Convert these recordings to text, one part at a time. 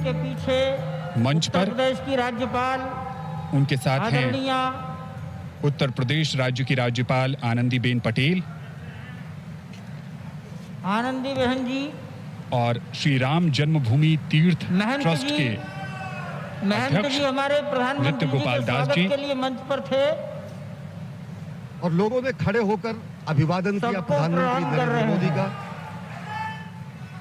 के पीछे मंच पर उत्तर प्रदेश की राज्यपाल उनके साथ हैं उत्तर प्रदेश राज्य की राज्यपाल आनंदीबेन पटेल, आनंदी बहन जी और श्री राम जन्मभूमि तीर्थ ट्रस्ट के महंत जी हमारे प्रधानमंत्री जी के स्वागत के लिए मंच पर थे और लोगों ने खड़े होकर अभिवादन किया प्रधानमंत्री नरेंद्र मोदी का।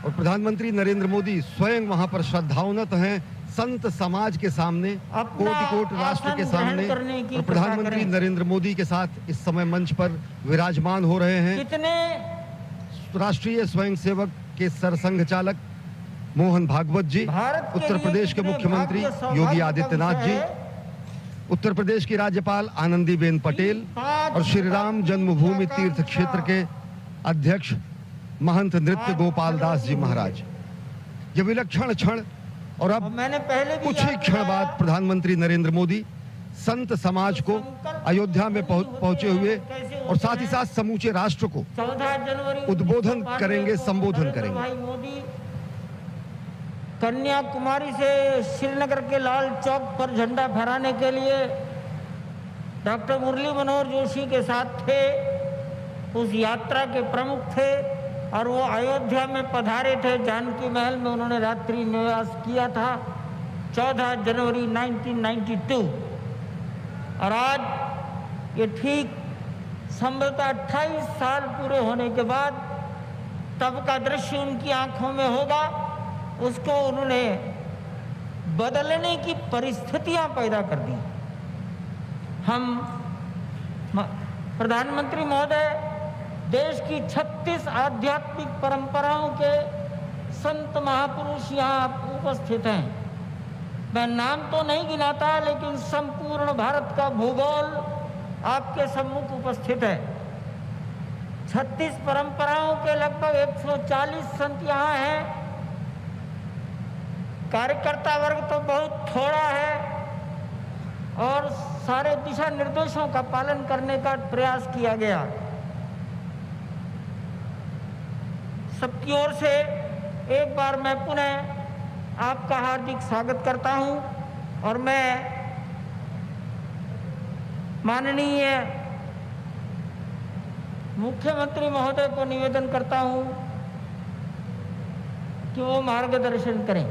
और प्रधानमंत्री नरेंद्र मोदी स्वयं वहां पर श्रद्धावनत हैं संत समाज के सामने, कोटि-कोटि राष्ट्र के सामने, और प्रधानमंत्री नरेंद्र मोदी के साथ इस समय मंच पर विराजमान हो रहे हैं। कितने राष्ट्रीय स्वयंसेवक के सरसंघ चालक मोहन भागवत जी, उत्तर प्रदेश के मुख्यमंत्री योगी आदित्यनाथ जी, उत्तर प्रदेश की राज्यपाल आनंदीबेन पटेल और श्री राम जन्मभूमि तीर्थ क्षेत्र के अध्यक्ष महंत नृत्य गोपाल दास जी महाराज। ये विलक्षण क्षण, और अब कुछ ही क्षण बाद प्रधानमंत्री नरेंद्र मोदी संत समाज को अयोध्या में पहुंचे हुए और साथ ही साथ समूचे राष्ट्र को उद्बोधन करेंगे, संबोधन करेंगे। कन्याकुमारी से श्रीनगर के लाल चौक पर झंडा फहराने के लिए डॉक्टर मुरली मनोहर जोशी के साथ थे, उस यात्रा के प्रमुख थे और वो अयोध्या में पधारे थे। जानकी महल में उन्होंने रात्रि निवास किया था 14 जनवरी 1992। और आज ये ठीक संभवतः 28 साल पूरे होने के बाद तब का दृश्य उनकी आंखों में होगा, उसको उन्होंने बदलने की परिस्थितियां पैदा कर दी। हम प्रधानमंत्री महोदय देश की 36 आध्यात्मिक परंपराओं के संत महापुरुष यहाँ उपस्थित हैं। मैं नाम तो नहीं गिनाता, लेकिन संपूर्ण भारत का भूगोल आपके सम्मुख उपस्थित है। 36 परंपराओं के लगभग 140 संत यहाँ हैं। कार्यकर्ता वर्ग तो बहुत थोड़ा है और सारे दिशा निर्देशों का पालन करने का प्रयास किया गया। सबकी ओर से एक बार मैं पुनः आपका हार्दिक स्वागत करता हूं और मैं माननीय मुख्यमंत्री महोदय को निवेदन करता हूं कि वो मार्गदर्शन करें।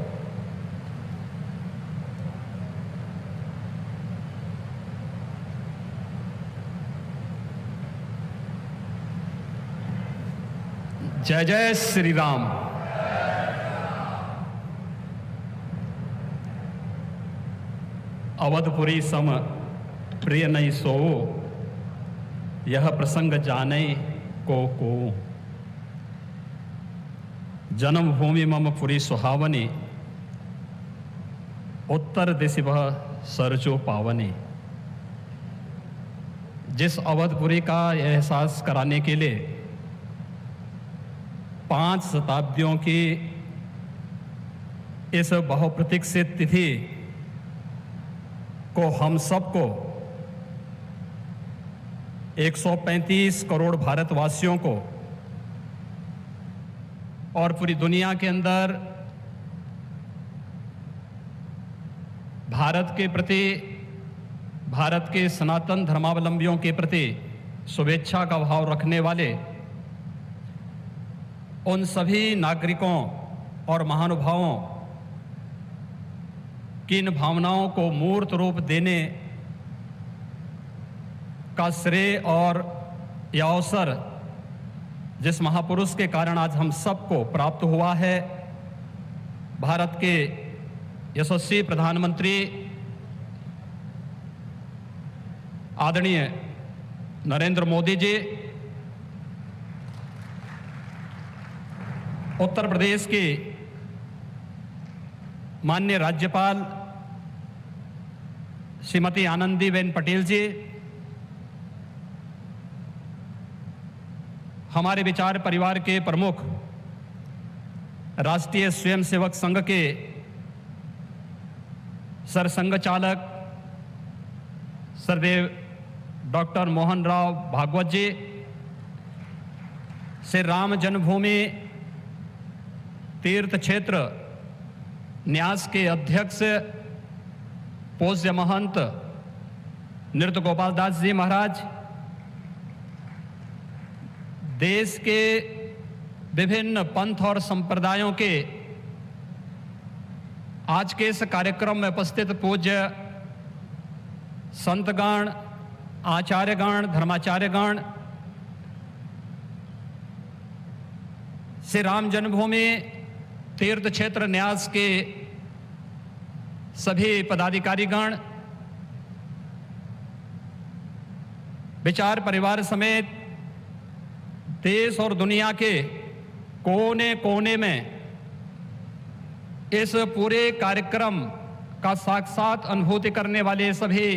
जय जय श्री राम। अवधपुरी सम प्रिय नहीं सोओ, यह प्रसंग जाने को। जन्मभूमि मम पुरी सुहावनी, उत्तर दिशि वह सरजो पावनी। जिस अवधपुरी का एहसास कराने के लिए 5 शताब्दियों की इस बहुप्रतीक्षित तिथि को हम सबको 135 करोड़ भारतवासियों को और पूरी दुनिया के अंदर भारत के प्रति, भारत के सनातन धर्मावलंबियों के प्रति शुभेच्छा का भाव रखने वाले उन सभी नागरिकों और महानुभावों की इन भावनाओं को मूर्त रूप देने का श्रेय और यह अवसर जिस महापुरुष के कारण आज हम सबको प्राप्त हुआ है, भारत के यशस्वी प्रधानमंत्री आदरणीय नरेंद्र मोदी जी, उत्तर प्रदेश के माननीय राज्यपाल श्रीमती आनंदीबेन पटेल जी, हमारे विचार परिवार के प्रमुख राष्ट्रीय स्वयंसेवक संघ के सरसंघ चालक सरदेव डॉक्टर मोहन राव भागवत जी, श्री राम जन्मभूमि तीर्थ क्षेत्र न्यास के अध्यक्ष पूज्य महंत नृत्य गोपाल दास जी महाराज, देश के विभिन्न पंथ और संप्रदायों के आज के इस कार्यक्रम में उपस्थित पूज्य संतगण, आचार्यगण, धर्माचार्यगण, श्री राम जन्मभूमि तीर्थ क्षेत्र न्यास के सभी पदाधिकारीगण, विचार परिवार समेत देश और दुनिया के कोने कोने में इस पूरे कार्यक्रम का साक्षात अनुभूति करने वाले सभी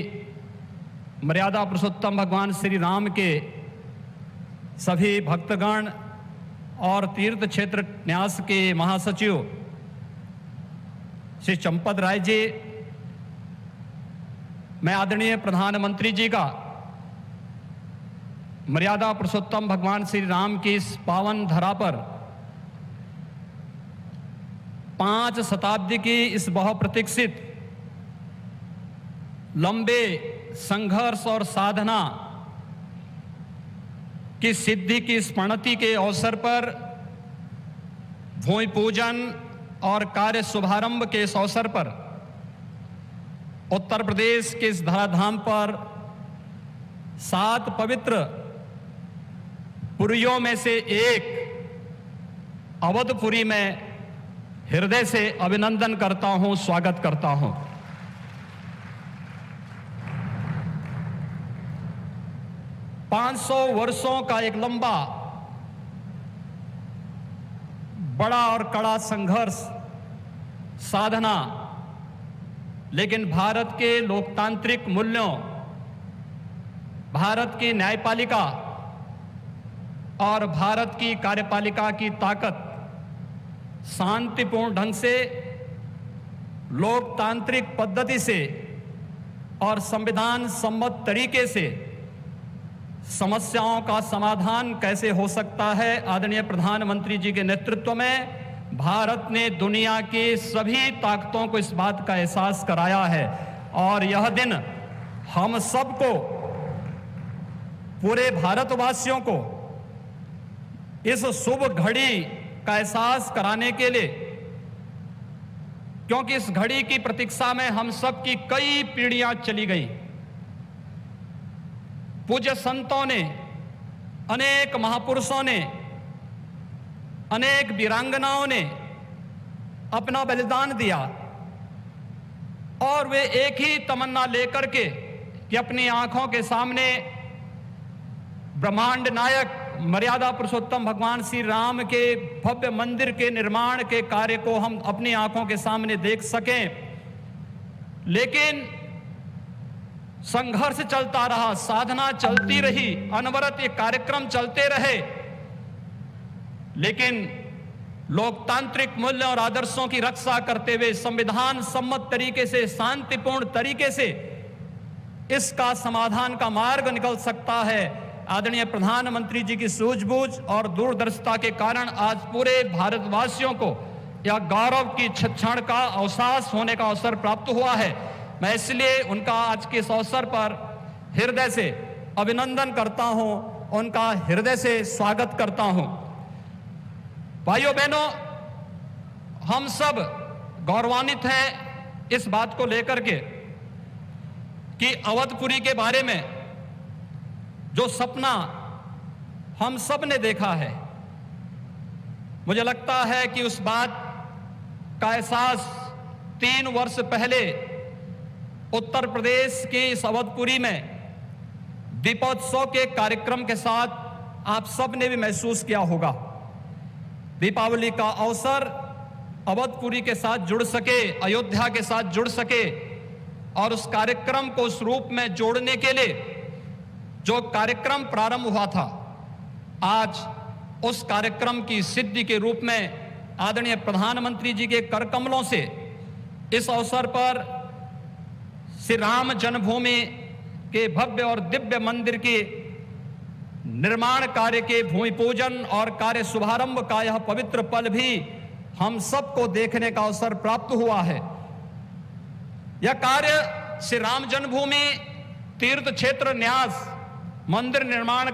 मर्यादा पुरुषोत्तम भगवान श्री राम के सभी भक्तगण और तीर्थ क्षेत्र न्यास के महासचिव श्री चंपत राय जी, मैं आदरणीय प्रधानमंत्री जी का मर्यादा पुरुषोत्तम भगवान श्री राम की इस पावन धरा पर 5 शताब्दी की इस बहुप्रतीक्षित लंबे संघर्ष और साधना की सिद्धि की स्मृति के अवसर पर भूमि पूजन और कार्य शुभारंभ के इस अवसर पर उत्तर प्रदेश के इस धराधाम पर 7 पवित्र पुरियों में से एक अवधपुरी में हृदय से अभिनंदन करता हूं, स्वागत करता हूं। पांच 500 वर्षों का एक लंबा, बड़ा और कड़ा संघर्ष, साधना, लेकिन भारत के लोकतांत्रिक मूल्यों, भारत की न्यायपालिका और भारत की कार्यपालिका की ताकत शांतिपूर्ण ढंग से, लोकतांत्रिक पद्धति से और संविधान सम्मत तरीके से समस्याओं का समाधान कैसे हो सकता है। आदरणीय प्रधानमंत्री जी के नेतृत्व में भारत ने दुनिया की सभी ताकतों को इस बात का एहसास कराया है और यह दिन हम सबको, पूरे भारतवासियों को इस शुभ घड़ी का एहसास कराने के लिए, क्योंकि इस घड़ी की प्रतीक्षा में हम सब की कई पीढ़ियां चली गई। पूज्य संतों ने, अनेक महापुरुषों ने, अनेक वीरांगनाओं ने अपना बलिदान दिया और वे एक ही तमन्ना लेकर के कि अपनी आंखों के सामने ब्रह्मांड नायक मर्यादा पुरुषोत्तम भगवान श्री राम के भव्य मंदिर के निर्माण के कार्य को हम अपनी आंखों के सामने देख सकें। लेकिन संघर्ष चलता रहा, साधना चलती रही, अनवरत ये कार्यक्रम चलते रहे, लेकिन लोकतांत्रिक मूल्य और आदर्शों की रक्षा करते हुए संविधान सम्मत तरीके से, शांतिपूर्ण तरीके से इसका समाधान का मार्ग निकल सकता है। आदरणीय प्रधानमंत्री जी की सूझबूझ और दूरदर्शिता के कारण आज पूरे भारतवासियों को यह गौरव की क्षण का अवकाश होने का अवसर प्राप्त हुआ है। मैं इसलिए उनका आज के इस अवसर पर हृदय से अभिनंदन करता हूं, उनका हृदय से स्वागत करता हूं। भाइयों बहनों, हम सब गौरवान्वित हैं इस बात को लेकर के कि अवधपुरी के बारे में जो सपना हम सब ने देखा है, मुझे लगता है कि उस बात का एहसास 3 वर्ष पहले उत्तर प्रदेश के इस अवधपुरी में दीपोत्सव के कार्यक्रम के साथ आप सब ने भी महसूस किया होगा। दीपावली का अवसर अवधपुरी के साथ जुड़ सके, अयोध्या के साथ जुड़ सके और उस कार्यक्रम को उस रूप में जोड़ने के लिए जो कार्यक्रम प्रारंभ हुआ था, आज उस कार्यक्रम की सिद्धि के रूप में आदरणीय प्रधानमंत्री जी के कर कमलों से इस अवसर पर श्री राम जन्मभूमि के भव्य और दिव्य मंदिर के निर्माण कार्य के भूमि पूजन और कार्य शुभारंभ का यह पवित्र पल भी हम सबको देखने का अवसर प्राप्त हुआ है। यह कार्य श्री राम जन्मभूमि तीर्थ क्षेत्र न्यास मंदिर निर्माण